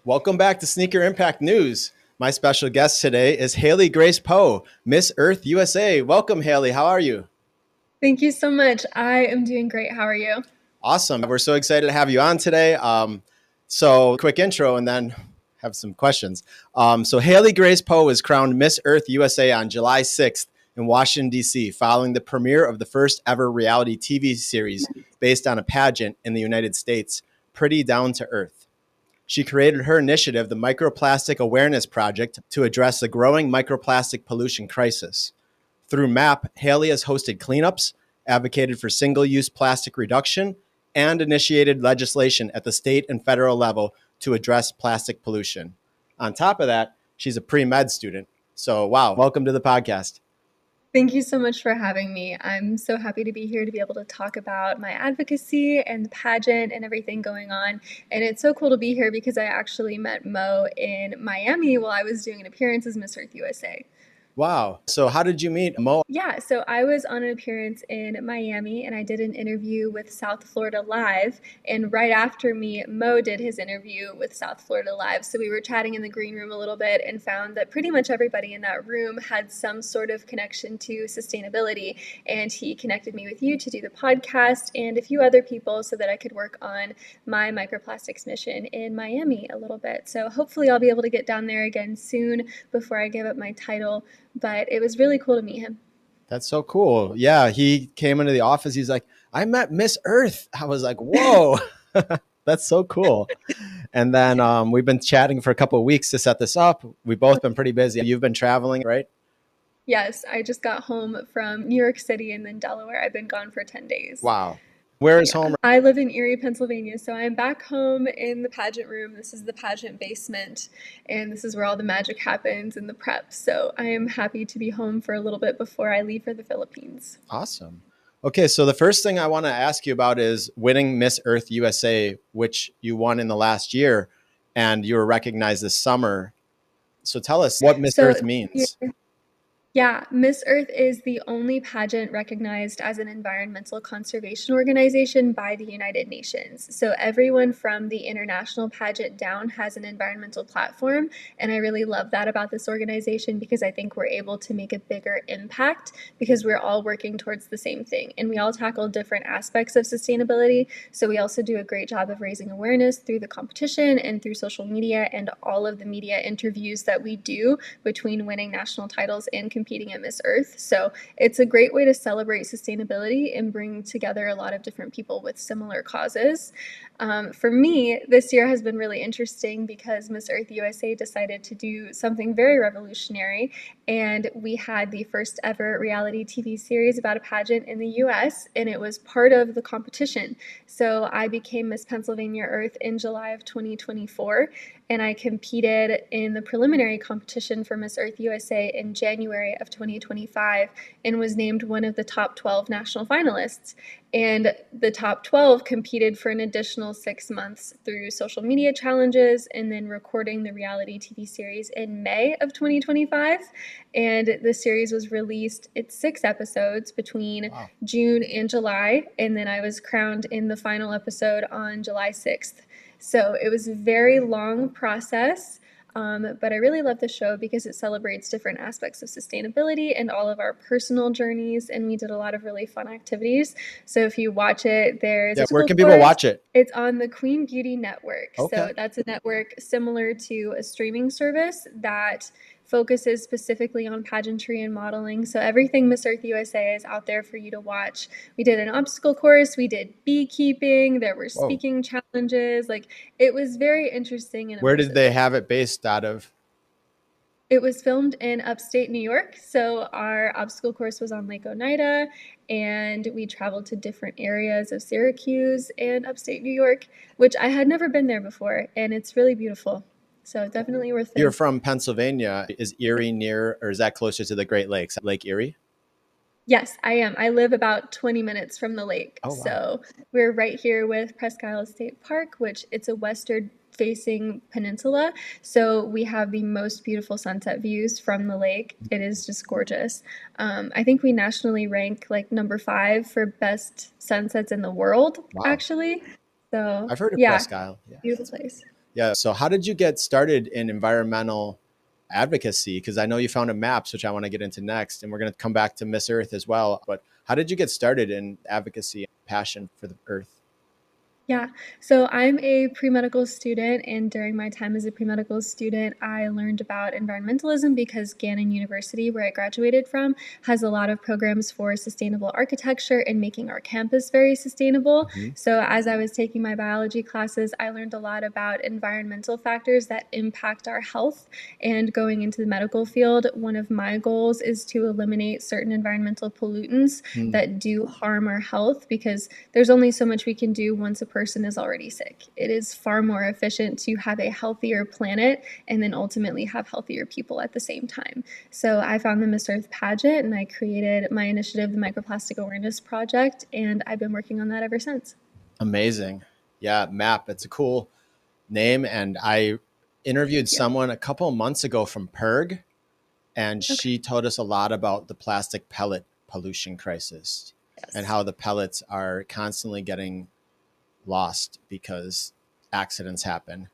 Welcome back to Sneaker Impact News. My special guest today is Haley Grace Poe, Miss Earth USA. Welcome, Haley. How are you? Thank you so much. I am doing great. How are you? Awesome. We're so excited to have you on today. Quick intro and then have some questions. Haley Grace Poe was crowned Miss Earth USA on July 6th in Washington, D.C., following the premiere of the first ever reality TV series based on a pageant in the United States, Pretty Down to Earth. She created her initiative, the Microplastic Awareness Project, to address the growing microplastic pollution crisis. Through MAP, Haley has hosted cleanups, advocated for single-use plastic reduction, and initiated legislation at the state and federal level to address plastic pollution. On top of that, she's a pre-med student. So, wow, welcome to the podcast. Thank you so much for having me. I'm so happy to be here to be able to talk about my advocacy and the pageant and everything going on. And it's so cool to be here because I actually met Mo in Miami while I was doing an appearance as Miss Earth USA. Wow. So how did you meet Mo? Yeah, so I was on an appearance in Miami and I did an interview with South Florida Live. And right after me, Mo did his interview with South Florida Live. So we were chatting in the green room a little bit and found that pretty much everybody in that room had some sort of connection to sustainability. And he connected me with you to do the podcast and a few other people so that I could work on my microplastics mission in Miami a little bit. So hopefully I'll be able to get down there again soon before I give up my title. But it was really cool to meet him. That's so cool. Yeah, he came into the office. He's like, I met Miss Earth. I was like, whoa, that's so cool. And then we've been chatting for a couple of weeks to set this up. We've both been pretty busy. You've been traveling, right? Yes, I just got home from New York City and then Delaware. I've been gone for 10 days. Wow. Where is Yeah. home? I live in Erie, Pennsylvania, so I'm back home in the pageant room. This is the pageant basement, and this is where all the magic happens and the prep. So I am happy to be home for a little bit before I leave for the Philippines. Awesome. Okay, so the first thing I want to ask you about is winning Miss Earth USA, which you won in the last year, and you were recognized this summer. So tell us what Miss So Earth means. yeah, Miss Earth is the only pageant recognized as an environmental conservation organization by the United Nations. So everyone from the international pageant down has an environmental platform, and I really love that about this organization because I think we're able to make a bigger impact because we're all working towards the same thing, and we all tackle different aspects of sustainability. So we also do a great job of raising awareness through the competition and through social media and all of the media interviews that we do between winning national titles and competing at Miss Earth. So it's a great way to celebrate sustainability and bring together a lot of different people with similar causes. For me, this year has been really interesting because Miss Earth USA decided to do something very revolutionary, and we had the first ever reality TV series about a pageant in the US, and it was part of the competition. So I became Miss Pennsylvania Earth in July of 2024, and I competed in the preliminary competition for Miss Earth USA in January of 2025 and was named one of the top 12 national finalists. And the top 12 competed for an additional 6 months through social media challenges and then recording the reality TV series in May of 2025. And the series was released, it's 6 episodes between June and July. And then I was crowned in the final episode on July 6th. So it was a very long process, but I really love the show because it celebrates different aspects of sustainability and all of our personal journeys, and we did a lot of really fun activities. So if you watch it, there's Yeah, a where school can people course. watch it? It's on the Queen Beauty Network. Okay. So that's a network similar to a streaming service that focuses specifically on pageantry and modeling. So everything Miss Earth USA is out there for you to watch. We did an obstacle course, we did beekeeping, there were Whoa. speaking challenges. Like, it was very interesting and Where did immersive. they have it based out of? It was filmed in upstate New York. So our obstacle course was on Lake Oneida, and we traveled to different areas of Syracuse and upstate New York, which I had never been there before, and it's really beautiful. So definitely worth it. You're from Pennsylvania. Is Erie near, or is that closer to the Great Lakes, Lake Erie? Yes, I am. I live about 20 minutes from the lake. Oh, wow. So we're right here with Presque Isle State Park, which it's a western facing peninsula. So we have the most beautiful sunset views from the lake. It is just gorgeous. I think we nationally rank like number 5 for best sunsets in the world, Wow. actually. So I've heard of yeah, Presque Isle. Yeah. beautiful place. Yeah. So how did you get started in environmental advocacy? Because I know you founded MAPS, which I want to get into next, and we're going to come back to Miss Earth as well. But how did you get started in advocacy and passion for the earth? Yeah, so I'm a pre-medical student, and during my time as a pre-medical student, I learned about environmentalism because Gannon University, where I graduated from, has a lot of programs for sustainable architecture and making our campus very sustainable. Mm-hmm. So as I was taking my biology classes, I learned a lot about environmental factors that impact our health. And going into the medical field, one of my goals is to eliminate certain environmental pollutants that do harm our health, because there's only so much we can do once a person is already sick. It is far more efficient to have a healthier planet and then ultimately have healthier people at the same time. So I found the Miss Earth pageant and I created my initiative, the Microplastic Awareness Project, and I've been working on that ever since. Amazing. Yeah, MAP. It's a cool name. And I interviewed Yeah. someone a couple of months ago from PERG, and Okay. she told us a lot about the plastic pellet pollution crisis and Yes. how the pellets are constantly getting lost because accidents happen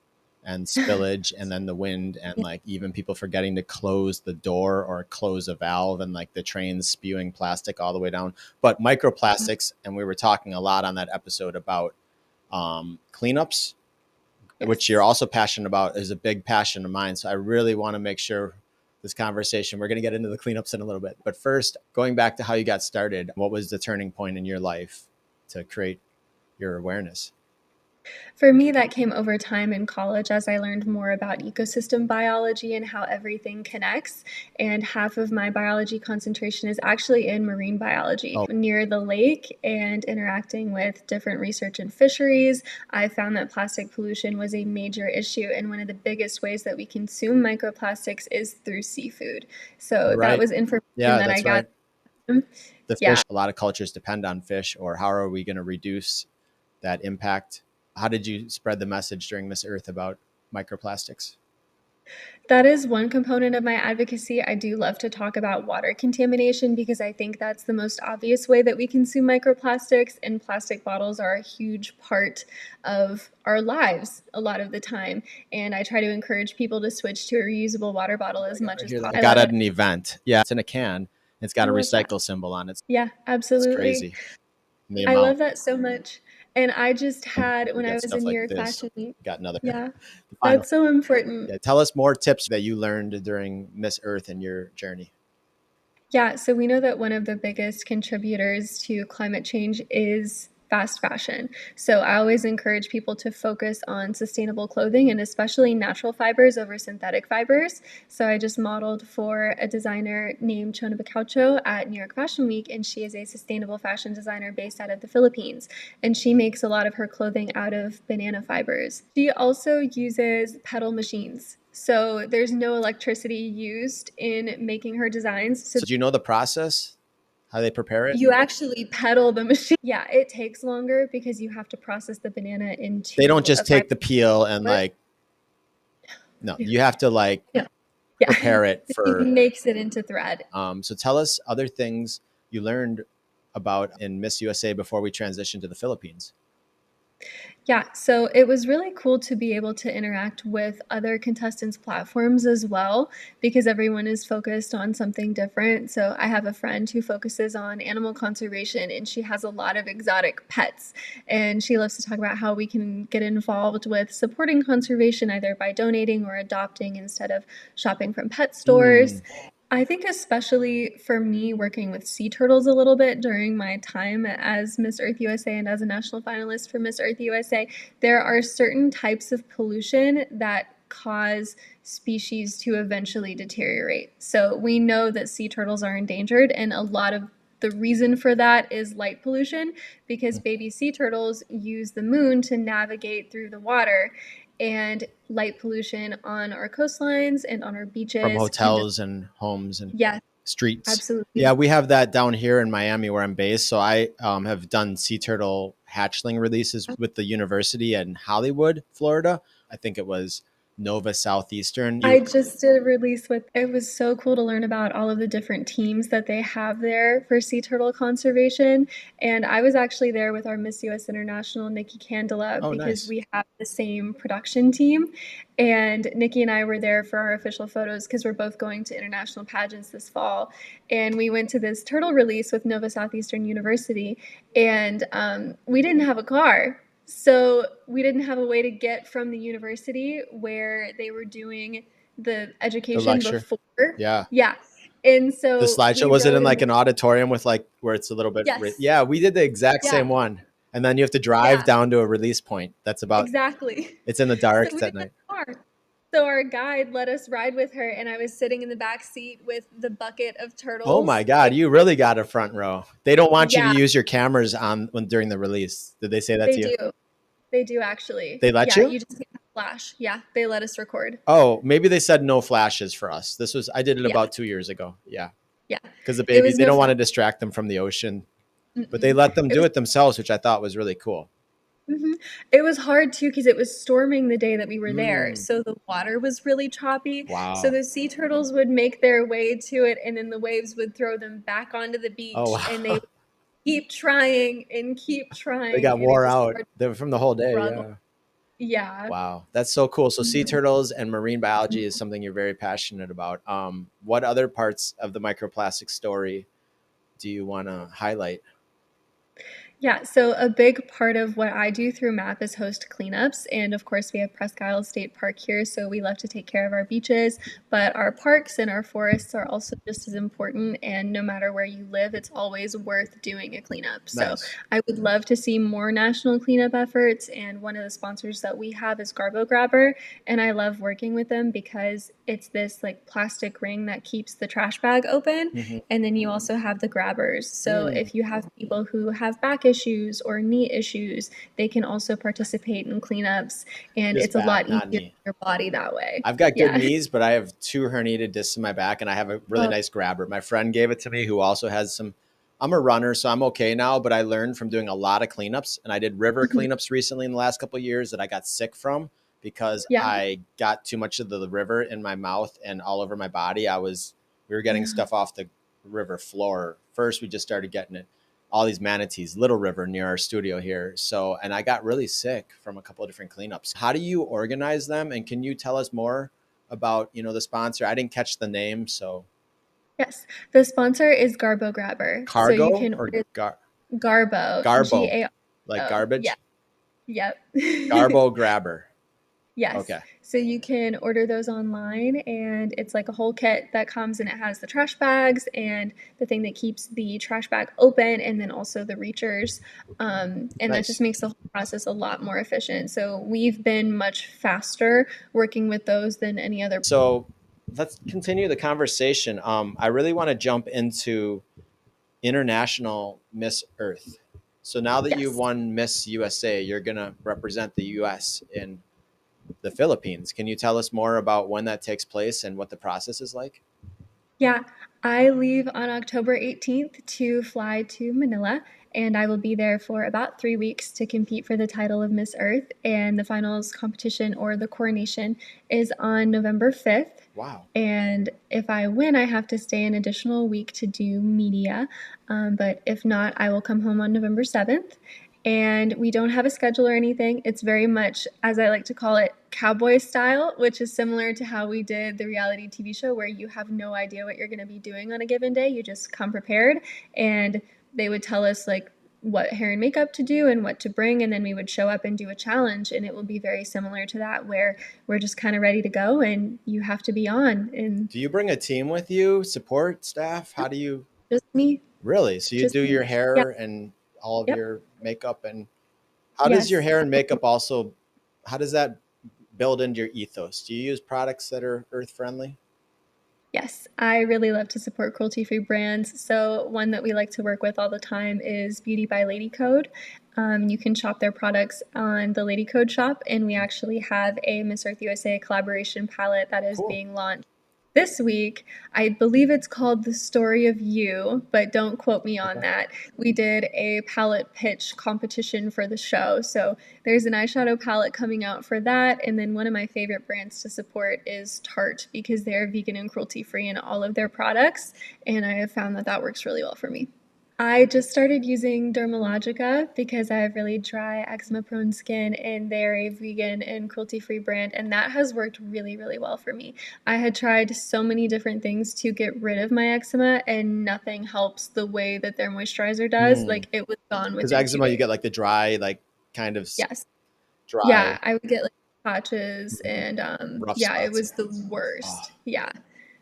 and spillage and then the wind and Yeah. like even people forgetting to close the door or close a valve and like the trains spewing plastic all the way down. But microplastics, and we were talking a lot on that episode about cleanups, which you're Yes. also passionate about, is a big passion of mine. So I really want to make sure this conversation, we're going to get into the cleanups in a little bit. But first, going back to how you got started, what was the turning point in your life to create your awareness? For me, that came over time in college as I learned more about ecosystem biology and how everything connects. And half of my biology concentration is actually in marine biology Oh, near the lake and interacting with different research in fisheries. I found that plastic pollution was a major issue, and one of the biggest ways that we consume microplastics is through seafood. So that right. was information Yeah, that I that's got. right. The Yeah. fish, a lot of cultures depend on fish, or how are we going to reduce that impact? How did you spread the message during Miss Earth about microplastics? That is one component of my advocacy. I do love to talk about water contamination because I think that's the most obvious way that we consume microplastics, and plastic bottles are a huge part of our lives a lot of the time. And I try to encourage people to switch to a reusable water bottle I as got much right as here. I possible. I got love at it. an event. Yeah, it's in a can. It's got I a love that. recycle symbol on it. Yeah, It's absolutely. crazy. And the I amount love that so much. And I just had, we when I got was in stuff New like York this. Fashion Week, We got another. yeah, The final. that's so important. Yeah, tell us more tips that you learned during Miss Earth and your journey. Yeah, so we know that one of the biggest contributors to climate change is fast fashion. So I always encourage people to focus on sustainable clothing and especially natural fibers over synthetic fibers. So I just modeled for a designer named Chona Bacaucho at New York Fashion Week, and she is a sustainable fashion designer based out of the Philippines. And she makes a lot of her clothing out of banana fibers. She also uses pedal machines. So there's no electricity used in making her designs. So So, do you know the process? How they prepare it? you actually pedal the machine. Yeah, it takes longer because you have to process the banana They into don't a just fiber. take the peel and like, no, No, you have to like no. Yeah, prepare it she for. makes it into thread. So, tell us other things you learned about in Miss USA before we transition to the Philippines. Yeah, so it was really cool to be able to interact with other contestants' platforms as well because everyone is focused on something different. So I have a friend who focuses on animal conservation and she has a lot of exotic pets. And she loves to talk about how we can get involved with supporting conservation either by donating or adopting instead of shopping from pet stores. Mm. I think especially for me working with sea turtles a little bit during my time as Miss Earth USA and as a national finalist for Miss Earth USA, there are certain types of pollution that cause species to eventually deteriorate. So we know that sea turtles are endangered, and a lot of the reason for that is light pollution because baby sea turtles use the moon to navigate through the water, and light pollution on our coastlines and on our From beaches can just, hotels and homes and yes, streets. absolutely. Yeah, we have that down here in Miami where I'm based. So I have done sea turtle hatchling releases with the university in Hollywood, Florida. I think it was Nova Southeastern. I just did a release with it was so cool to learn about all of the different teams that they have there for sea turtle conservation. And I was actually there with our Miss US International, Nikki Candela, Oh, because nice. we have the same production team. And Nikki and I were there for our official photos because we're both going to international pageants this fall. And we went to this turtle release with Nova Southeastern University, and we didn't have a car. So we didn't have a way to get from the university where they were doing the The education lecture. before. Yeah. Yeah. And The so slideshow, we was it rode in in like the an auditorium with like where it's a little bit yes. yeah, we did the exact Yeah. same one. And then you have to drive Yeah. down to a release point. That's about Exactly. it's in the So dark we at didn't have night. a car. So our guide let us ride with her, and I was sitting in the back seat with the bucket of Oh my turtles. God, And you really got a front row. They don't want you to yeah, use your cameras on when during the release. Did they say that they to you? do. They do actually. They let Yeah, you? you just can't flash. Yeah, they let us record. Oh, maybe they said no flashes for us. This was I did it Yeah, about 2 years ago. Yeah, yeah. because the It baby was they no don't want flash. to distract them from the ocean, but they Mm-mm. let them It do was it themselves, which I thought was really cool. Mhm. It was hard too because it was storming the day that we were there, Mm, so the water was really choppy. So wow. the sea turtles would make their way to it, and then the waves would throw them back onto the Oh beach, and they wow. would keep They trying, got and it wore was out. hard to They were from the whole day. struggle. Yeah. Yeah. Wow, that's so cool. So sea Mhm. turtles and marine biology is something you're very passionate about. What other parts of the microplastic story do you want to highlight? Yeah, so a big part of what I do through MAP is host cleanups. And of course, we have Presque Isle State Park here, so we love to take care of our beaches. But our parks and our forests are also just as important. And no matter where you live, it's always worth doing a cleanup. So Nice. I would love to see more national cleanup efforts. And one of the sponsors that we have is Garbo Grabber. And I love working with them because it's this like plastic ring that keeps the trash bag open, Hmm. and then you also have the grabbers. So Mm, if you have people who have back issues or knee issues, they can also participate in cleanups, and just it's a back, lot not easier knee. for your body that way. I've got good Yeah. knees, but I have two herniated discs in my back, and I have a really Oh, nice grabber. My friend gave it to me, who also has some. I'm a runner, so I'm okay now. But I learned from doing a lot of cleanups, and I did river mhm. cleanups recently in the last couple of years that I got sick from because Yeah. I got too much of the river in my mouth and all over my body. We were getting stuff off the river floor. First, we just started getting it all these manatees, Little River near our studio here. So, and I got really sick from a couple of different cleanups. How do you organize them? And can you tell us more about, the sponsor? I didn't catch the name. So Yes. The sponsor is Garbo Grabber. So you cargo can or order Garbo, garbo, like Garo. Yeah. garbage, Yep. garbo grabber. Yes. Okay. So you can order those online, and it's like a whole kit that comes, and it has the trash bags and the thing that keeps the trash bag open, and then also the reachers. And that just Nice. makes the whole process a lot more efficient. So we've been much faster working with those than any other. So let's continue the conversation. I really want to jump into international Miss Earth. So now that you've Yes. won Miss USA, you're going to represent the US in the Philippines. Can you tell us more about when that takes place and what the process is like? Yeah, I leave on October 18th to fly to Manila, and I will be there for about 3 weeks to compete for the title of Miss Earth. And the finals competition, or the coronation, is on November 5th. Wow. And if I win, I have to stay an additional week to do media. But if not, I will come home on November 7th. And we don't have a schedule or anything. It's very much, as I like to call it, cowboy style, which is similar to how we did the reality TV show, where you have no idea what you're going to be doing on a given day. You just come prepared, and they would tell us like what hair and makeup to do and what to bring, and then we would show up and do a challenge, and it will be very similar to that, where we're just kind of ready to go and you have to be on. And Do you bring a team with you, support staff? How nope, do you just me, really? So you just do me. your Yeah. hair and all of Yep. your makeup, and how does your Yes. hair and makeup also how does that build into your ethos? Do you use products that are earth friendly? Yes, I really love to support cruelty-free brands. So one that we like to work with all the time is Beauty by Lady Code. You can shop their products on the Lady Code shop, and we actually have a Miss Earth USA collaboration palette that is Cool. being launched this week, I believe it's called The Story of You, but don't quote me on Okay. that. We did a palette pitch competition for the show. So there's an eyeshadow palette coming out for that. And then one of my favorite brands to support is Tarte because they're vegan and cruelty free in all of their products. And I have found that that works really well for me. I just started using Dermalogica because I have really dry, eczema-prone skin, and they're a vegan and cruelty-free brand, and that has worked really, really well for me. I had tried so many different things to get rid of my eczema, and nothing helps the way that their moisturizer does. Mm. Like, it was gone Because within two eczema, you days. get like the dry, like kind of Yes. dry Yeah, I would get like patches, and rough yeah, it spots. was the Oh, worst. Yeah.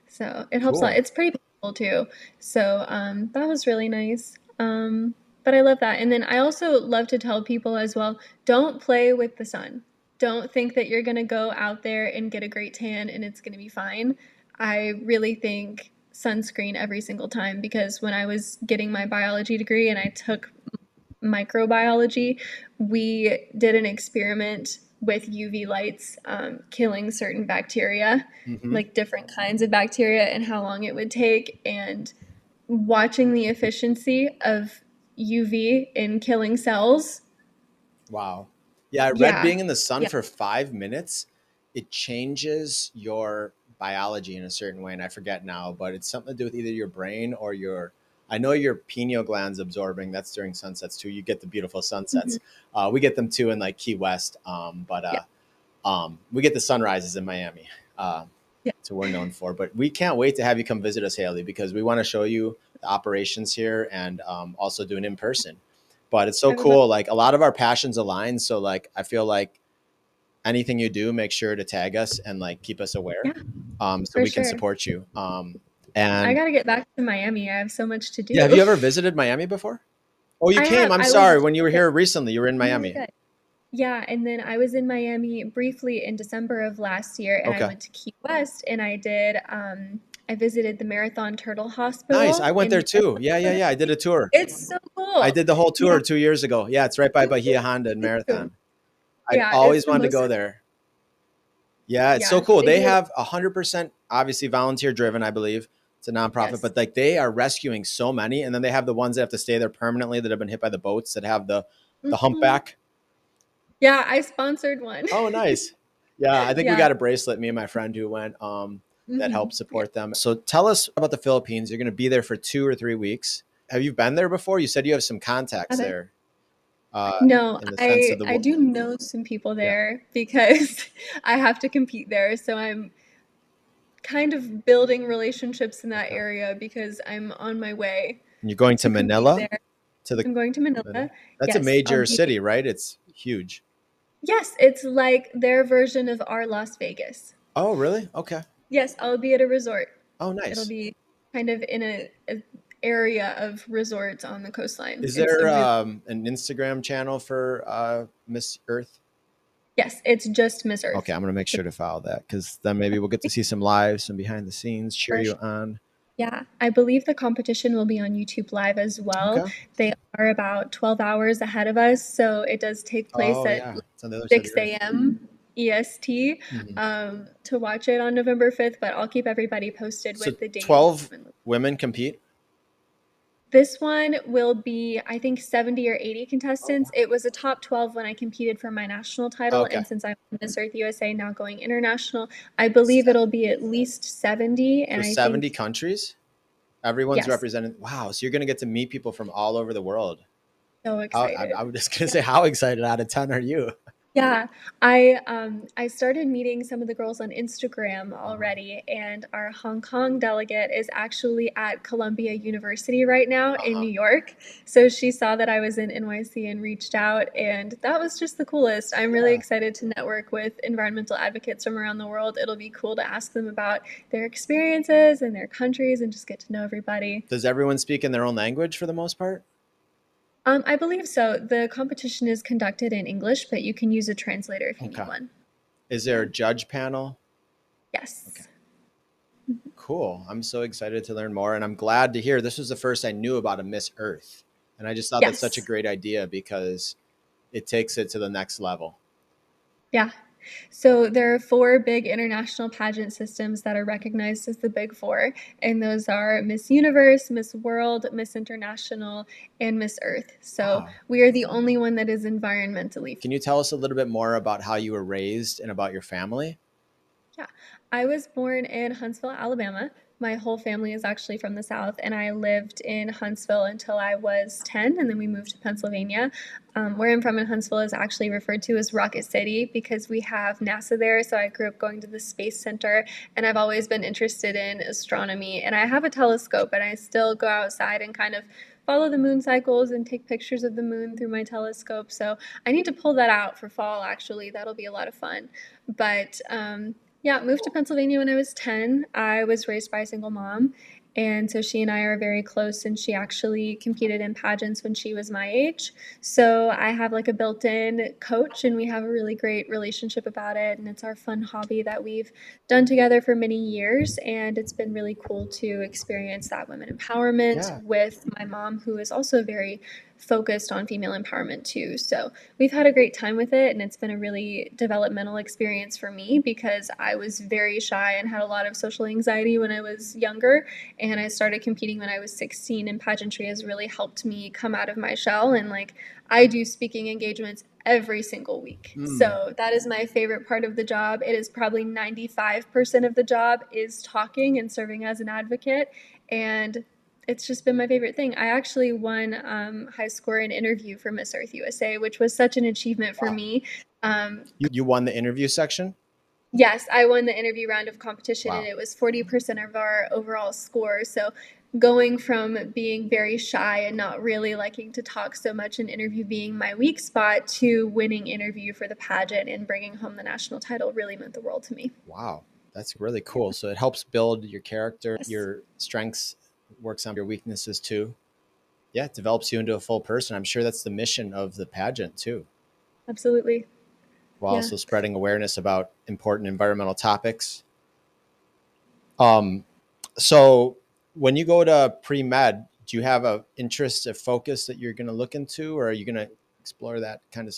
So it helps a lot. cool. It's pretty painful too. So that was really nice. But I love that. And then I also love to tell people as well, don't play with the sun. Don't think that you're gonna go out there and get a great tan and it's gonna be fine. I really think sunscreen every single time because when I was getting my biology degree and I took microbiology, we did an experiment with UV lights killing certain bacteria, Hmm. like different kinds of bacteria, and how long it would take. And watching the efficiency of UV in killing cells. Wow. Yeah, I read Yeah. being in the sun Yeah. for 5 minutes, it changes your biology in a certain way. And I forget now, but it's something to do with either your brain or your, I know your pineal gland's absorbing. That's during sunsets too. You get the beautiful Mhm. sunsets. We get them too in like Key West. But Yeah. we get the sunrises in Miami. Uh, Yeah. so we're known for, but we can't wait to have you come visit us, Haley, because we want to show you the operations here and also do it in person. But it's so I would love. cool. Like a lot of our passions align. So like, I feel like anything you do, make sure to tag us and like keep us aware, Yeah, so for we can sure. support you. I And got to get back to Miami. I have so much to yeah, have do. you ever visited Miami before? Oh, you I came. have. I'm I was sorry. just When you were there. here recently, you were in Oh my Miami. God. Yeah, and then I was in Miami briefly in December of last year, and I Okay. went to Key West, and I visited the Marathon Turtle Nice. I Hospital went in there too. Marathon, Yeah, yeah, yeah. I did Florida. a tour. It's so I cool. did the whole Yeah, tour 2 years ago. Yeah, it's right by me Bahia too. Honda and Me too. Marathon. I'd Yeah, it's always the wanted to most. go there. Yeah, it's so Yeah, cool. they They do a lot. have 100% obviously volunteer driven, I believe. It's a nonprofit, Yes. but like they are rescuing so many, and then they have the ones that have to stay there permanently that have been hit by the boats that have the Hmm. humpback. Yeah, I sponsored one. Oh, nice. Yeah, I think we Yeah. got a bracelet. Me and my friend who went, that helped Yeah. support them. So tell us about the Philippines. You're going to be there for 2 or 3 weeks. Have you been there before? You said you have some contacts there, uh, No, in the sense I of the I do know some people yeah. there because I have to compete there. So I'm kind of building relationships in that Okay. area because I'm on my way And you're going to to compete Manila there. to the I'm going to Manila. Manila. That's a Yes, I'll major be. city, right? It's huge. Yes, it's like their version of our Las Vegas. Oh, really? Okay. Yes, I'll be at a resort. Oh, It'll nice. be kind of in a area of resorts on the coastline. Is It's a there really. an Instagram channel for Miss Earth? Yes, it's just Miss Okay, Earth. I'm gonna make So sure to follow that because then maybe we'll get to see some live, some behind the scenes, cheer for you sure. on. Yeah, I believe the competition will be on YouTube Live as well. Okay. They are about 12 hours ahead of us, so it does take place Oh at yeah, it's on the other side of the earth. 6 a.m. EST Mhm. to watch it on November 5th, but I'll keep everybody posted So with the date. 12 women compete. This one will be, I think, 70 or 80 Oh contestants. wow. It was a top 12 when I competed for my national title, Okay. and since I'm Miss Earth USA now going international, I believe Se- it'll be at least 70, So and I 70 think, countries. Everyone's yes, represented. Wow. So you're gonna get to meet people from all over the world. so How excited. I was just gonna say, how excited out of 10 are you? Yeah, I started meeting some of the girls on Instagram Uh-huh. already, and our Hong Kong delegate is actually at Columbia University right now in Uh-huh. New York. So she saw that I was in NYC and reached out, and that was just the coolest. I'm really Yeah. excited to network with environmental advocates from around the world. It'll be cool to ask them about their experiences and their countries and just get to know everybody. Does everyone speak in their own language for the most part? I believe so. The competition is conducted in English, but you can use a translator if you need Okay. one. Is there Yeah. a judge panel? Okay. Yes. Cool. I'm so excited to learn more. And I'm glad to hear this was the first I knew about a Miss Earth. And I just thought that's such a Yes. great idea because it takes it to the next level. Yeah. So there are four big international pageant systems that are recognized as the big four, and those are Miss Universe, Miss World, Miss International, and Miss Earth. So Wow. we are the only one that is environmentally. Can you tell us a little bit more about how you were raised and about your family? Yeah, I was born in Huntsville, Alabama. My whole family is actually from the South, and I lived in Huntsville until I was 10, and then we moved to Pennsylvania. Where I'm from in Huntsville is actually referred to as Rocket City because we have NASA there. So I grew up going to the Space Center, and I've always been interested in astronomy. And I have a telescope, and I still go outside and kind of follow the moon cycles and take pictures of the moon through my telescope. So I need to pull that out for fall, actually. That'll be a lot of fun. But yeah, moved to Pennsylvania when I was 10. I was raised by a single mom. And so she and I are very close, and she actually competed in pageants when she was my age. So I have like a built in coach, and we have a really great relationship about it. And it's our fun hobby that we've done together for many years. And it's been really cool to experience that women empowerment Yeah. with my mom, who is also very focused on female empowerment too. So we've had a great time with it, and it's been a really developmental experience for me because I was very shy and had a lot of social anxiety when I was younger, and I started competing when I was 16, and pageantry has really helped me come out of my shell. And like, I do speaking engagements every single week. Mm. So that is my favorite part of the job. It is probably 95% of the job is talking and serving as an advocate, and it's just been my favorite thing. I actually won high score in interview for Miss Earth USA, which was such an achievement for Wow. me. Um, You won the interview section? yes, I won the interview round of competition, and Wow. it was 40% of our overall score. So going from being very shy and not really liking to talk so much, and interview being my weak spot, to winning interview for the pageant and bringing home the national title really meant the world to me. Wow. That's really cool. So it helps build your character, Yes, your strengths, works on your weaknesses too. Yeah, it develops you into a full person. I'm sure that's the mission of the pageant too, absolutely. while Yeah. also spreading awareness about important environmental topics. Um, so when you go to pre-med, do you have a interest, a focus that you're going to look into, or are you going to explore that kind of?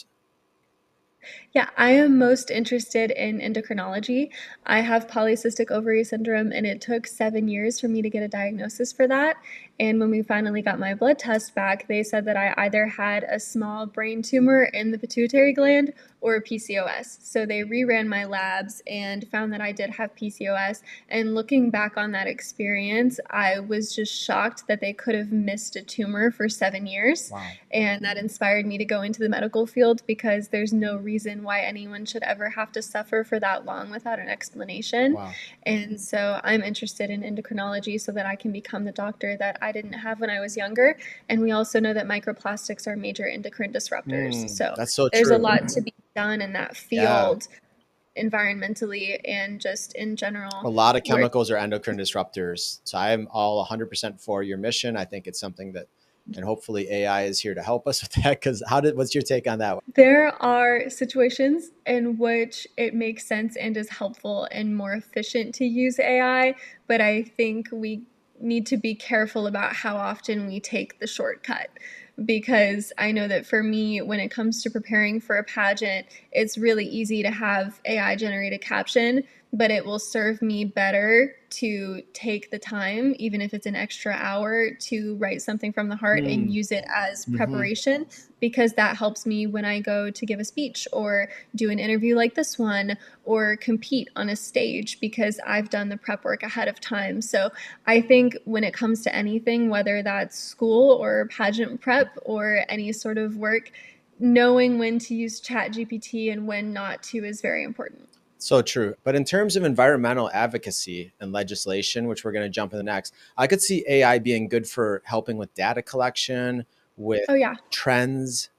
Yeah, I am most interested in endocrinology. I have polycystic ovary syndrome, and it took 7 years for me to get a diagnosis for that. And when we finally got my blood test back, they said that I either had a small brain tumor in the pituitary gland or PCOS. So they reran my labs and found that I did have PCOS. And looking back on that experience, I was just shocked that they could have missed a tumor for 7 years. Wow. And that inspired me to go into the medical field because there's no reason why anyone should ever have to suffer for that long without an explanation. Wow. And so I'm interested in endocrinology so that I can become the doctor that I didn't have when I was younger. And we also know that microplastics are major endocrine disruptors. So That's so there's a true. lot to be done in that Yeah. field, environmentally and just in A general. lot of Work. chemicals are endocrine disruptors. So I'm all 100% for your mission. I think it's something that, and hopefully AI is here to help us with that. Because what's your take on that? There are situations in which it makes sense and is helpful and more efficient to use AI, but I think we need to be careful about how often we take the shortcut. Because I know that for me, when it comes to preparing for a pageant, it's really easy to have AI generate a caption, but it will serve me better to take the time, even if it's an extra hour, to write something from the heart and Mm. use it as Hmm. preparation, because that helps me when I go to give a speech or do an interview like this one or compete on a stage, because I've done the prep work ahead of time. So I think when it comes to anything, whether that's school or pageant prep or any sort of work, knowing when to use ChatGPT and when not to is very important. So true. But in terms of environmental advocacy and legislation, which we're going to jump into next, I could see AI being good for helping with data collection, with Oh, yeah. trends,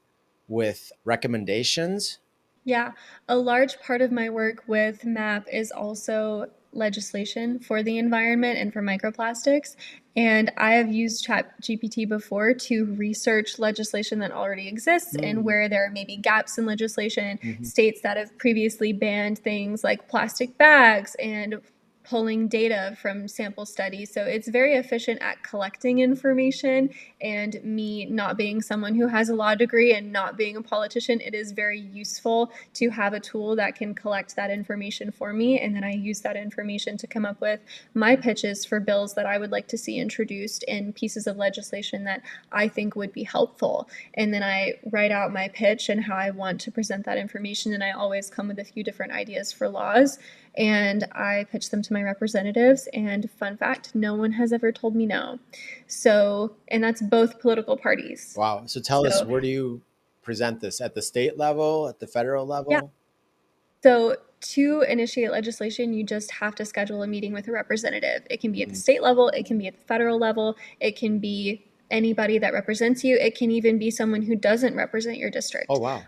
with recommendations. Yeah, a large part of my work with MAP is also legislation for the environment and for microplastics. And I have used ChatGPT before to research legislation that already exists and Mm. where there are maybe gaps in legislation, Mhm. states that have previously banned things like plastic bags and pulling data from sample studies. So it's very efficient at collecting information. And me not being someone who has a law degree and not being a politician, it is very useful to have a tool that can collect that information for me. And then I use that information to come up with my pitches for bills that I would like to see introduced and pieces of legislation that I think would be helpful. And then I write out my pitch and how I want to present that information. And I always come with a few different ideas for laws, and I pitch them to my representatives. And fun fact, no one has ever told me no. So, and that's both political parties. Wow. So tell us, So, where do you present this? At the state level, at the federal yeah. level? So, to initiate legislation, you just have to schedule a meeting with a representative. It can be at the Mm. state level, it can be at the federal level, it can be anybody that represents you. It can even be someone who doesn't represent your Oh, district. wow.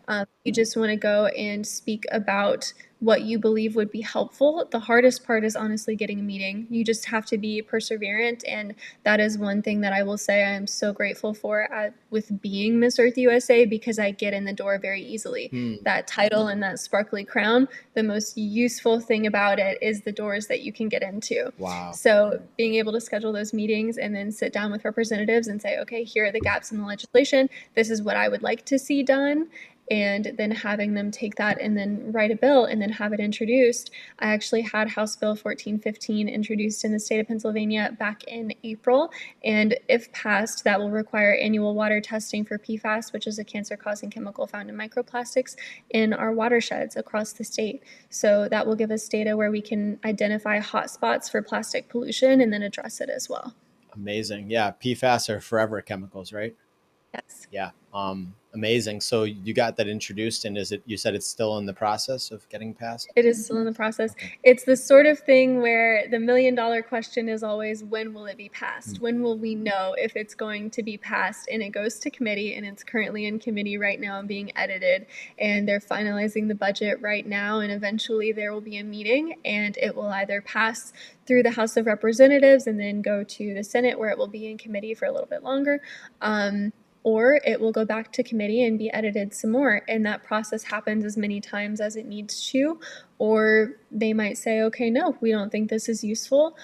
You just want to go and speak about what you believe would be helpful. The hardest part is honestly getting a meeting. You just have to be perseverant, and that is one thing that I will say I am so grateful for with being Miss Earth USA, because I get in the door very easily. That title and that sparkly crown, the most useful thing about it is the doors that you can get into. Wow. So being able to schedule those meetings and then sit down with representatives and say, okay, here are the gaps in the legislation. This is what I would like to see done, and then having them take that and then write a bill and then have it introduced. I actually had House Bill 1415 introduced in the state of Pennsylvania back in April, and if passed, that will require annual water testing for PFAS, which is a cancer-causing chemical found in microplastics, in our watersheds across the state. So that will give us data where we can identify hotspots for plastic pollution and then address it as well. Amazing. Yeah. PFAS are forever chemicals, right? Yes. Yeah. Amazing. So you got that introduced, and is it, you said it's still in the process of getting passed? It is still in the process. Okay. It's the sort of thing where the $1,000,000 question is always, when will it be passed? Mm. When will we know if it's going to be passed? And it goes to committee, and it's currently in committee right now and being edited. And they're finalizing the budget right now. And eventually there will be a meeting, and it will either pass through the House of Representatives and then go to the Senate, where it will be in committee for a little bit longer. Or it will go back to committee and be edited some more. And that process happens as many times as it needs to. Or they might say, okay, no, we don't think this is useful.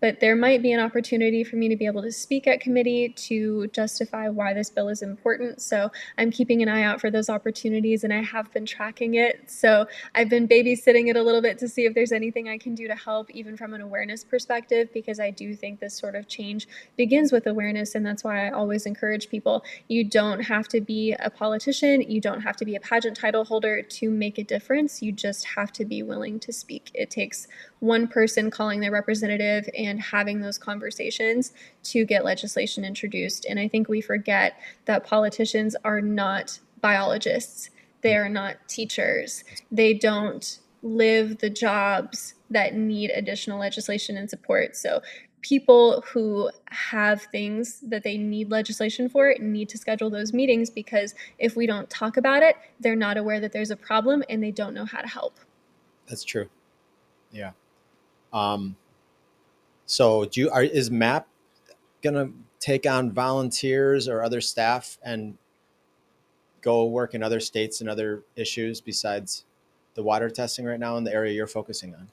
But there might be an opportunity for me to be able to speak at committee to justify why this bill is important. So I'm keeping an eye out for those opportunities, and I have been tracking it. So I've been babysitting it a little bit to see if there's anything I can do to help, even from an awareness perspective, because I do think this sort of change begins with awareness. And that's why I always encourage people, you don't have to be a politician, you don't have to be a pageant title holder to make a difference. You just have to be willing to speak. It takes one person calling their representative and having those conversations to get legislation introduced. And I think we forget that politicians are not biologists, they are not teachers, they don't live the jobs that need additional legislation and support. So people who have things that they need legislation for need to schedule those meetings, because if we don't talk about it, they're not aware that there's a problem and they don't know how to help. That's true. Yeah. Um, so is MAP gonna take on volunteers or other staff and go work in other states and other issues besides the water testing right now in the area you're focusing on?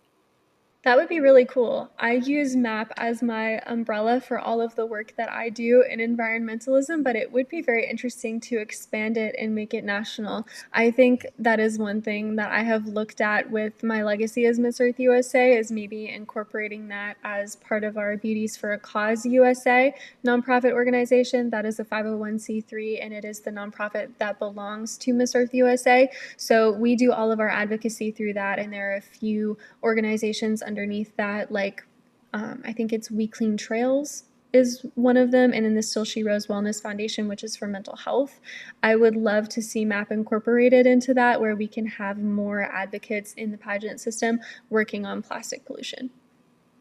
That would be really cool. I use MAP as my umbrella for all of the work that I do in environmentalism, but it would be very interesting to expand it and make it national. I think that is one thing that I have looked at with my legacy as Miss Earth USA, is maybe incorporating that as part of our Beauties for a Cause USA nonprofit organization. That is a 501c3, and it is the nonprofit that belongs to Miss Earth USA. So we do all of our advocacy through that, and there are a few organizations underneath that, like I think it's We Clean Trails is one of them, and then the Still She Rose Wellness Foundation, which is for mental health. I would love to see MAP incorporated into that, where we can have more advocates in the pageant system working on plastic pollution.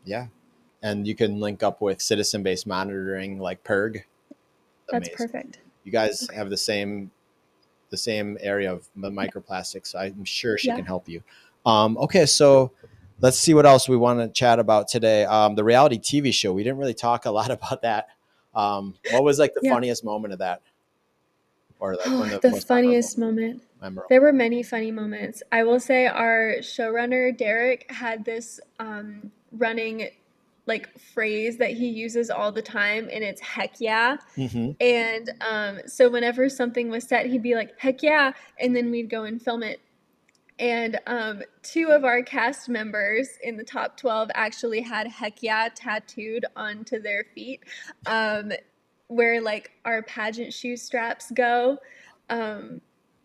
Yeah. And you can link up with citizen-based monitoring like PERG. That's Amazing. perfect. You guys Okay. have the same area of microplastics. So I'm sure she Yeah. can help you. Okay, so let's see what else we want to chat about today. The reality TV show. We didn't really talk a lot about that. What was like the Yeah. funniest moment of that? or like one Oh, of the the most memorable? funniest moment. Memorable. There were many funny moments. I will say our showrunner, Derek, had this running like phrase that he uses all the time, and it's heck yeah. Hmm. And so whenever something was set, he'd be like, heck yeah. And then we'd go and film it. And two of our cast members in the top 12 actually had heck yeah tattooed onto their feet, um, where like our pageant shoe straps go. Um,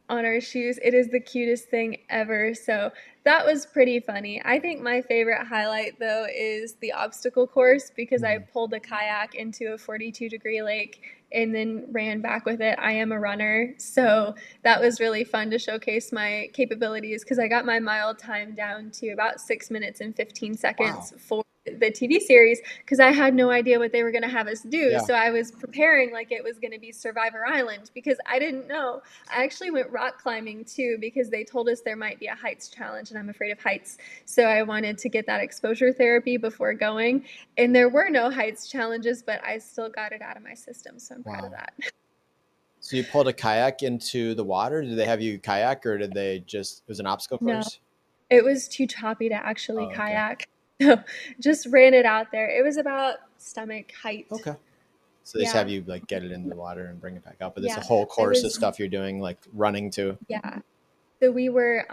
on our shoes. It is the cutest thing ever. So that was pretty funny. I think my favorite highlight, though, is the obstacle course because I pulled a kayak into a 42-degree lake and then ran back with it. I am a runner. So that was really fun to showcase my capabilities because I got my mile time down to about 6 minutes and 15 Wow. seconds for the TV series because I had no idea what they were going to have us do. Yeah. So I was preparing like it was going to be Survivor Island because I didn't know. I actually went rock climbing too because they told us there might be a heights challenge and I'm afraid of heights. So I wanted to get that exposure therapy before going. And there were no heights challenges, but I still got it out of my system. So I'm proud of Wow. that. So you pulled a kayak into the water. Did they have you kayak, or did they just, it was an obstacle No, course? it was too choppy to actually Oh, okay. kayak. So just ran it out there. It was about stomach height. Okay. So they just have Yeah. you like get it into the water and bring it back up. But it's a Yeah. whole There course of was, stuff you're doing, like running too. yeah. So we were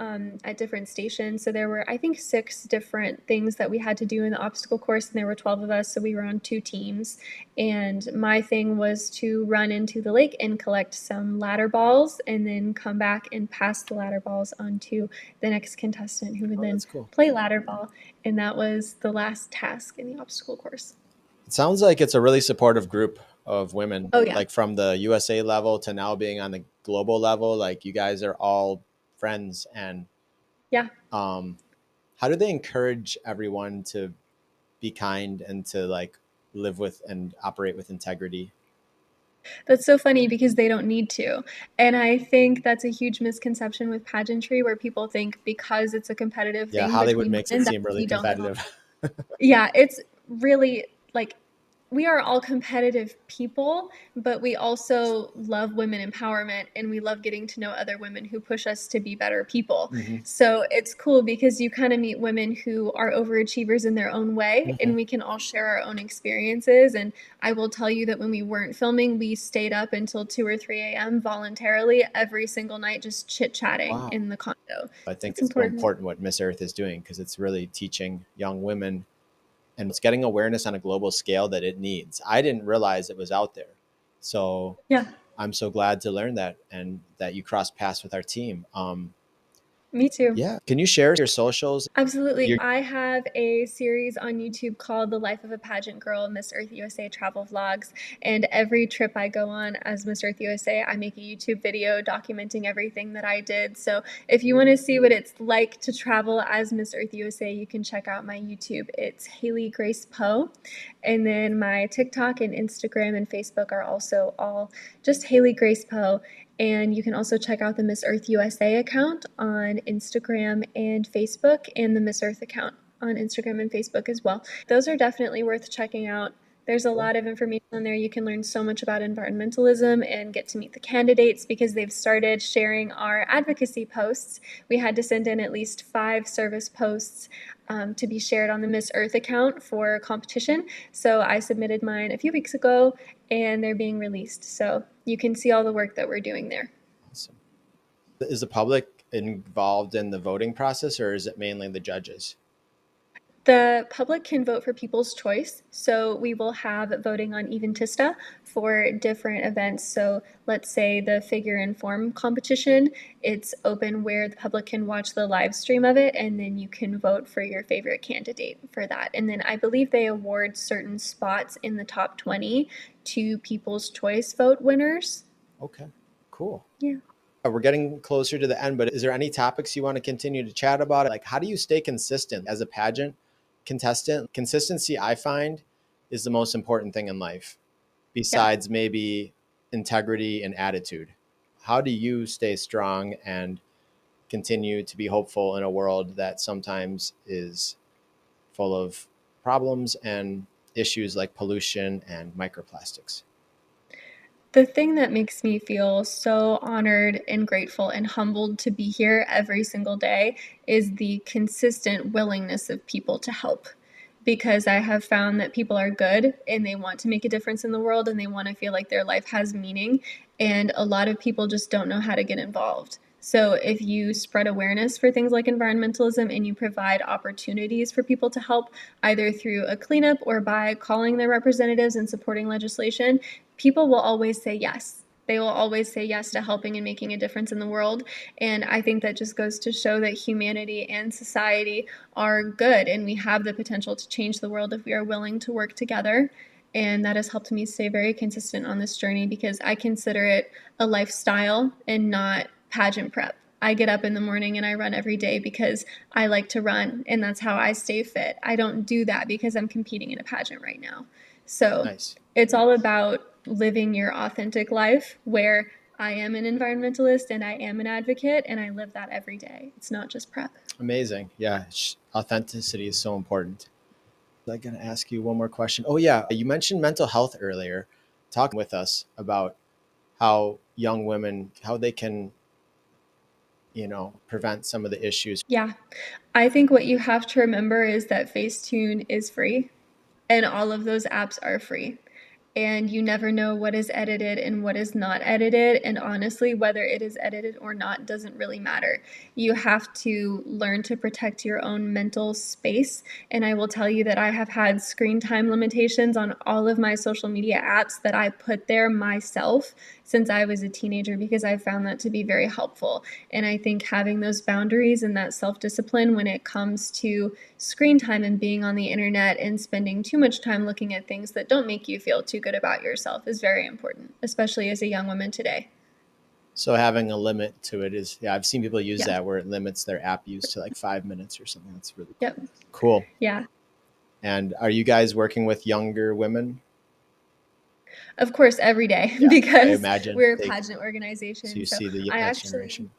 at different stations. So there were, I think, 6 different things that we had to do in the obstacle course, and there were 12 of us. So we were on 2 teams. And my thing was to run into the lake and collect some ladder balls, and then come back and pass the ladder balls on to the next contestant, who would Oh, then that's cool. play ladder ball. And that was the last task in the obstacle course. It sounds like it's a really supportive group of women, Oh yeah, like from the USA level to now being on the global level. Like you guys are all friends. And yeah. um, how do they encourage everyone to be kind and to like live with and operate with integrity? That's so funny because they don't need to. And I think that's a huge misconception with pageantry where people think because it's a competitive Yeah, thing Hollywood between makes it women that seem really we don't know. competitive. Yeah, it's really like we are all competitive people, but we also love women empowerment and we love getting to know other women who push us to be better people. Hmm. So it's cool because you kind of meet women who are overachievers in their own way Hmm. and we can all share our own experiences. And I will tell you that when we weren't filming, we stayed up until 2 or 3 a.m. voluntarily every single night, just chit chatting Wow. in the condo. I think It's it's so important. important what Miss Earth is doing because it's really teaching young women and it's getting awareness on a global scale that it needs. I didn't realize it was out there. So Yeah. I'm so glad to learn that and that you crossed paths with our team. Me too. Yeah. Can you share your socials? Absolutely. Your I have a series on YouTube called The Life of a Pageant Girl, Miss Earth USA Travel Vlogs. And every trip I go on as Miss Earth USA, I make a YouTube video documenting everything that I did. So if you want to see what it's like to travel as Miss Earth USA, you can check out my YouTube. It's Haley Grace Poe. And then my TikTok and Instagram and Facebook are also all just Haley Grace Poe. And you can also check out the Miss Earth USA account on Instagram and Facebook, and the Miss Earth account on Instagram and Facebook as well. Those are definitely worth checking out. There's a lot of information on there. You can learn so much about environmentalism and get to meet the candidates because they've started sharing our advocacy posts. We had to send in at least 5 service posts to be shared on the Miss Earth account for competition. So I submitted mine a few weeks ago and they're being released. So you can see all the work that we're doing there. Awesome. Is the public involved in the voting process or is it mainly the judges? The public can vote for people's choice. So we will have voting on Eventista for different events. So let's say the figure and form competition, it's open where the public can watch the live stream of it and then you can vote for your favorite candidate for that. And then I believe they award certain spots in the top 20 to people's choice vote winners. Okay, cool. Yeah. We're getting closer to the end, but is there any topics you want to continue to chat about? Like, how do you stay consistent as a pageant contestant? Consistency, I find, is the most important thing in life, Yeah. besides maybe integrity and attitude. How do you stay strong and continue to be hopeful in a world that sometimes is full of problems and issues like pollution and microplastics? The thing that makes me feel so honored and grateful and humbled to be here every single day is the consistent willingness of people to help. Because I have found that people are good and they want to make a difference in the world and they want to feel like their life has meaning. And a lot of people just don't know how to get involved. So, if you spread awareness for things like environmentalism and you provide opportunities for people to help, either through a cleanup or by calling their representatives and supporting legislation, people will always say yes. They will always say yes to helping and making a difference in the world. And I think that just goes to show that humanity and society are good and we have the potential to change the world if we are willing to work together. And that has helped me stay very consistent on this journey because I consider it a lifestyle and not pageant prep. I get up in the morning and I run every day because I like to run and that's how I stay fit. I don't do that because I'm competing in a pageant right now. So Nice. it's all about living your authentic life where I am an environmentalist and I am an advocate and I live that every day. It's not just prep. Amazing. Yeah. Authenticity is so important. I'm going to ask you one more question. Oh, yeah. You mentioned mental health earlier. Talk with us about how young women, how they can, prevent some of the issues. Yeah. I think what you have to remember is that Facetune is free and all of those apps are free. And you never know what is edited and what is not edited. And honestly, whether it is edited or not doesn't really matter. You have to learn to protect your own mental space. And I will tell you that I have had screen time limitations on all of my social media apps that I put there myself since I was a teenager because I found that to be very helpful. And I think having those boundaries and that self discipline when it comes to screen time and being on the internet and spending too much time looking at things that don't make you feel too good about yourself is very important, especially as a young woman today. So having a limit to it is, yeah, I've seen people use Yeah. that where it limits their app use to like 5 minutes or something. That's really Yep. cool. Yeah. And are you guys working with younger women? Of course, every day Yeah, I because imagine we're a they, pageant so organization. you So see the I next actually generation.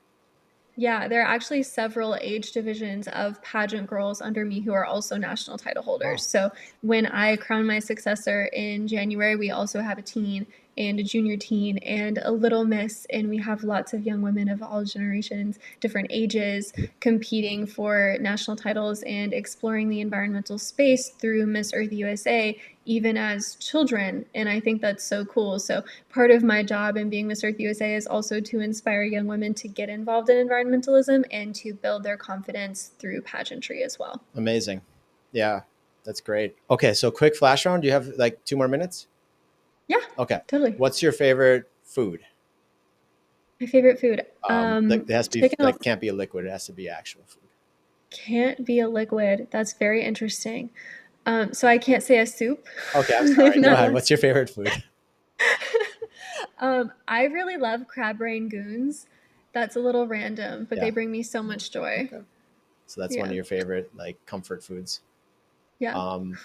Yeah, there are actually several age divisions of pageant girls under me who are also national title Oh, holders. So when I crown my successor in January, we also have a teen and a junior teen and a little miss. And we have lots of young women of all generations, different ages, competing for national titles and exploring the environmental space through Miss Earth USA, even as children. And I think that's so cool. So part of my job in being Miss Earth USA is also to inspire young women to get involved in environmentalism and to build their confidence through pageantry as well. amazing. Yeah, that's great. Okay, so quick flash round. Do you have like 2 more minutes? Yeah, Okay. totally. What's your favorite food? My favorite food. Like it has to be Chicken like Alfredo can't be a liquid. It has to be actual food. can't be a liquid. That's very interesting. So I can't say a soup Okay, I'm in sorry. Go that ahead. one. What's your favorite food? I really love crab rangoons. That's a little random, but they Yeah. bring me so much joy. Okay. So that's one Yeah. of your favorite like comfort foods. Yeah. Um,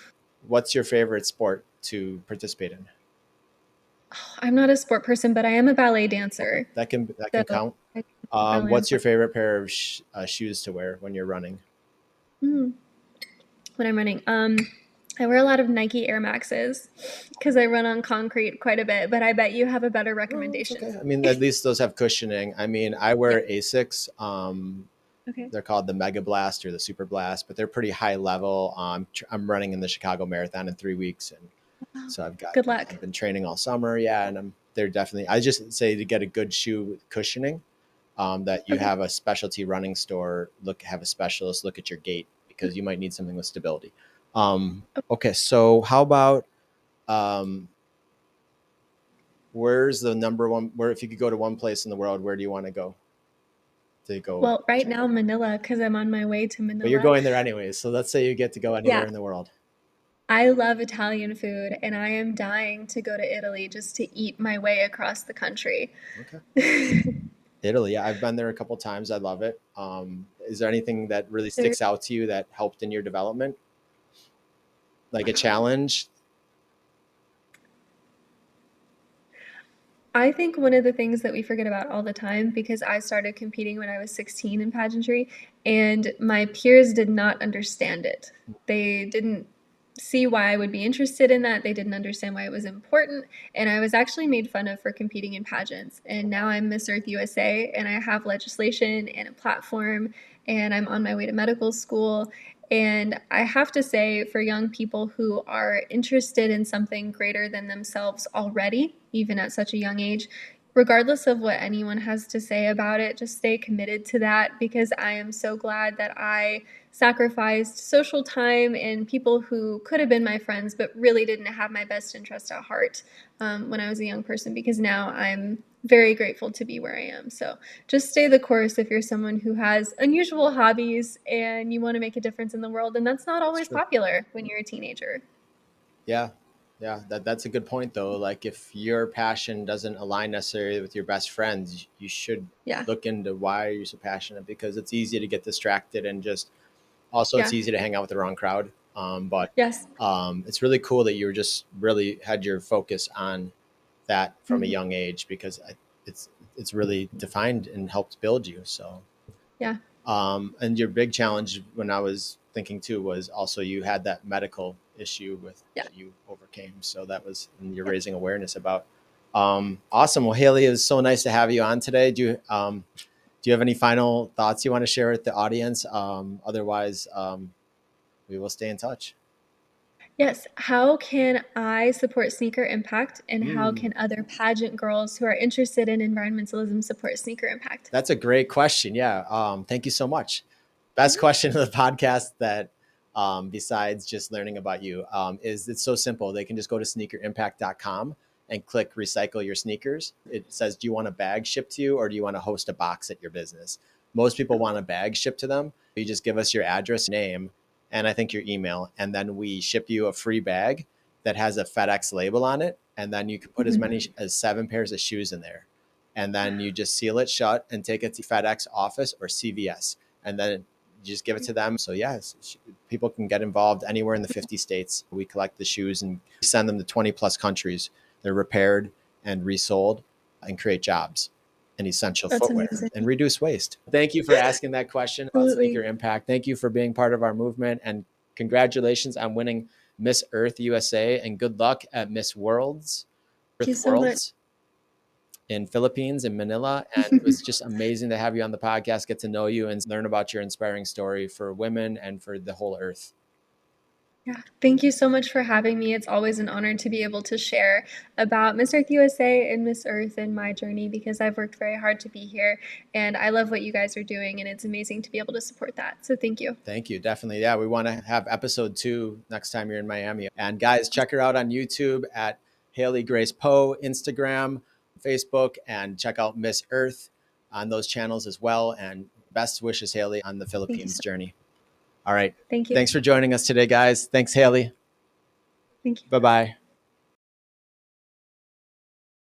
what's your favorite sport to participate in? I'm not a sport person, but I am a ballet Okay, dancer. that can So count. I can do ballet on What's your top. favorite pair of shoes to wear when you're running? Mm, when I'm running, I wear a lot of Nike Air Maxes because I run on concrete quite a bit. But I bet you have a better No, it's recommendation. okay. I mean, at least those have cushioning. I mean, I Yeah. wear Asics. Okay. They're called the Mega Blast or the Super Blast, but they're pretty high level. I'm running in the Chicago Marathon in 3 weeks, and Wow. so Good luck. I've been training all summer. Yeah, and they're definitely. I just say to get a good shoe with cushioning, that you Okay. have a specialty running store. Have a specialist look at your gait because you might need something with stability. Okay, so how about um, where's the number one? Where if you could go to one place in the world, where do you want to go? To go, Well, right now Manila because I'm on my way to but you're Manila. going there anyways. So let's say you get to go anywhere Yeah. in the world. I love Italian food and I am dying to go to Italy just to eat my way across the country. Okay. Italy, yeah, I've been there a couple times. I love it. Is there anything that really There sticks out to you that helped in your development, like a challenge? I think one of the things that we forget about all the time, because I started competing when I was 16 in pageantry, and my peers did not understand it. They didn't see why I would be interested in that. They didn't understand why it was important. And I was actually made fun of for competing in pageants. And now I'm Miss Earth USA, and I have legislation and a platform, and I'm on my way to medical school. And I have to say, for young people who are interested in something greater than themselves already, even at such a young age, regardless of what anyone has to say about it, just stay committed to that, because I am so glad that I sacrificed social time and people who could have been my friends but really didn't have my best interest at heart when I was a young person, because now I'm very grateful to be where I am. So just stay the course if you're someone who has unusual hobbies and you want to make a difference in the world. And that's not That's always true. popular when you're a teenager. Yeah. Yeah. That's a good point though. Like if your passion doesn't align necessarily with your best friends, you should Yeah. look into why you're so passionate, because it's easy to get distracted and just also it's Yeah. easy to hang out with the wrong crowd. But Yes. it's really cool that you were just really had your focus on that from a Mm-hmm. young age, because it's it's really defined and helped build you. So Yeah. and your big challenge when I was thinking too was also you had that medical issue with Yeah. that you overcame. So that was and you're Yeah. raising awareness about. Awesome. Well, Haley, it was so nice to have you on today. Do you have any final thoughts you want to share with the audience? Otherwise, we will stay in touch. Yes. How can I support sneaker impact, and how Mm. can other pageant girls who are interested in environmentalism support sneaker impact? That's a great question. Yeah. Thank you so much. Best Mhm. question of the podcast that, besides just learning about you, is it's so simple. They can just go to sneakerimpact.com and click recycle your sneakers. It says, do you want a bag shipped to you or do you want to host a box at your business? Most people Oh, want a bag shipped to them. You just give us your address, name, and I think your email. And then we ship you a free bag that has a FedEx label on it. And then you can put as mhm. many as 7 pairs of shoes in there, and then you just seal it shut and take it to FedEx office or CVS, and then you just give it to them. So yes, people can get involved anywhere in the 50 states. We collect the shoes and send them to 20 plus countries. They're repaired and resold and create jobs and essential That's footwear amazing. and reduce waste. Thank you for asking that question about sneaker Absolutely. impact. Thank you for being part of our movement, and congratulations on winning Miss Earth USA, and good luck at Miss Worlds, Thank you Earth so much. Worlds in Philippines, in Manila. And it was just amazing to have you on the podcast, get to know you and learn about your inspiring story for women and for the whole earth. Yeah. Thank you so much for having me. It's always an honor to be able to share about Miss Earth USA and Miss Earth and my journey, because I've worked very hard to be here and I love what you guys are doing, and it's amazing to be able to support that. So thank you. Thank you. Definitely. Yeah, we want to have episode 2 next time you're in Miami. And guys, check her out on YouTube at Haley Grace Poe, Instagram, Facebook, and check out Miss Earth on those channels as well. And best wishes, Haley, on the Thank you Philippines so journey. All right. Thank you. Thanks for joining us today, guys. Thanks, Haley. Thank you. Bye bye.